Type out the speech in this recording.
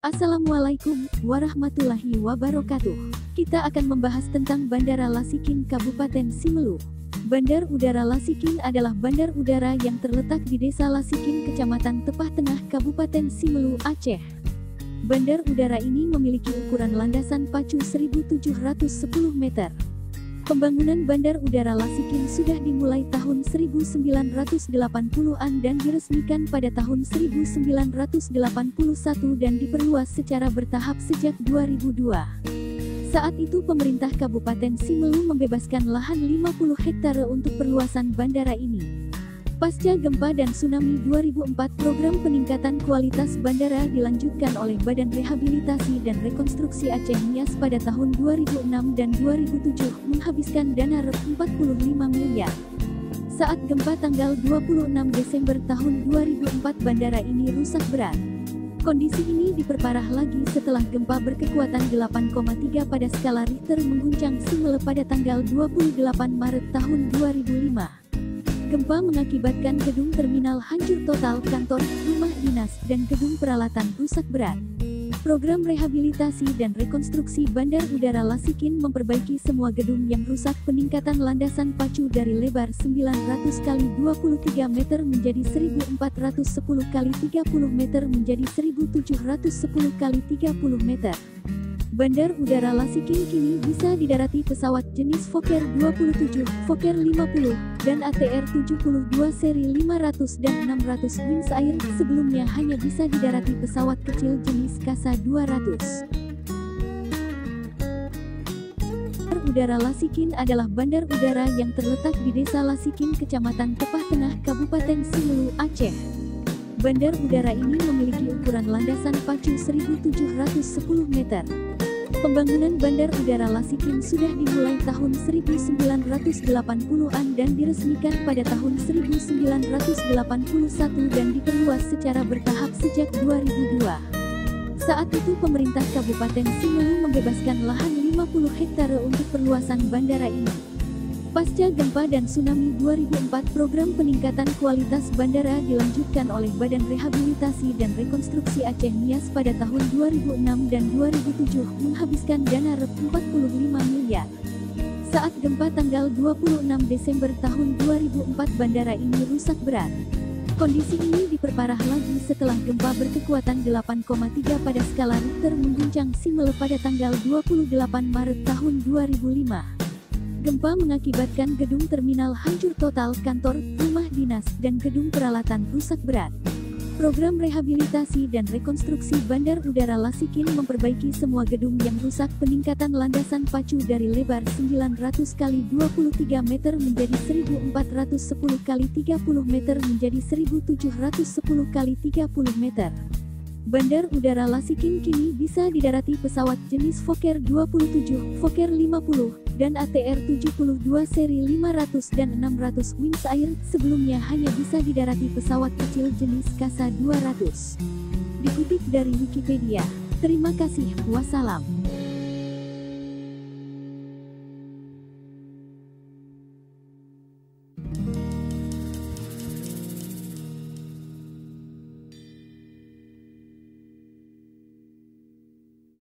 Assalamualaikum warahmatullahi wabarakatuh. Kita akan membahas tentang Bandara Lasikin Kabupaten Simelu. Bandar Udara Lasikin adalah bandar udara yang terletak di Desa Lasikin, Kecamatan Tepah Tengah, Kabupaten Simelu, Aceh. Bandar udara ini memiliki ukuran landasan pacu 1.710 meter. Pembangunan Bandar Udara Lasikin sudah dimulai tahun 1980-an dan diresmikan pada tahun 1981 dan diperluas secara bertahap sejak 2002. Saat itu pemerintah Kabupaten Simelu membebaskan lahan 50 hektare untuk perluasan bandara ini. Pasca gempa dan tsunami 2004, program peningkatan kualitas bandara dilanjutkan oleh Badan Rehabilitasi dan Rekonstruksi Aceh (MIAS) pada tahun 2006 dan 2007, menghabiskan dana Rp45 miliar. Saat gempa tanggal 26 Desember tahun 2004, bandara ini rusak berat. Kondisi ini diperparah lagi setelah gempa berkekuatan 8,3 pada skala Richter mengguncang Simelu pada tanggal 28 Maret tahun 2005. Gempa mengakibatkan gedung terminal hancur total, kantor, rumah dinas, dan gedung peralatan rusak berat. Program rehabilitasi dan rekonstruksi Bandar Udara Lasikin memperbaiki semua gedung yang rusak, peningkatan landasan pacu dari lebar 900 x 23 meter menjadi 1410 x 30 meter menjadi 1710 x 30 meter. Bandar Udara Lasikin kini bisa didarati pesawat jenis Fokker 27, Fokker 50, dan ATR 72 seri 500 dan 600 Wings Air. Sebelumnya hanya bisa didarati pesawat kecil jenis Kasa 200. Bandar Udara Lasikin adalah bandar udara yang terletak di Desa Lasikin, Kecamatan Tepah Tengah, Kabupaten Simelu, Aceh. Bandar udara ini memiliki ukuran landasan pacu 1.710 meter. Pembangunan Bandar Udara Lasikin sudah dimulai tahun 1980-an dan diresmikan pada tahun 1981 dan diperluas secara bertahap sejak 2002. Saat itu pemerintah Kabupaten Simelu membebaskan lahan 50 hektare untuk perluasan bandara ini. Pasca gempa dan tsunami 2004, program peningkatan kualitas bandara dilanjutkan oleh Badan Rehabilitasi dan Rekonstruksi Aceh (MIAS) pada tahun 2006 dan 2007, menghabiskan dana Rp45 miliar. Saat gempa tanggal 26 Desember tahun 2004, bandara ini rusak berat. Kondisi ini diperparah lagi setelah gempa berkekuatan 8,3 pada skala Richter mengguncang Simelu pada tanggal 28 Maret tahun 2005. Gempa mengakibatkan gedung terminal hancur total, kantor, rumah dinas, dan gedung peralatan rusak berat. Program rehabilitasi dan rekonstruksi Bandar Udara Lasikin memperbaiki semua gedung yang rusak, peningkatan landasan pacu dari lebar 900 x 23 meter menjadi 1410 x 30 meter menjadi 1710 x 30 meter. Bandar Udara Lasikin kini bisa didarati pesawat jenis Fokker 27, Fokker 50, dan ATR 72 seri 500 dan 600 Wings Air. Sebelumnya hanya bisa didarati pesawat kecil jenis Kasa 200. Dikutip dari Wikipedia. Terima kasih, wassalam.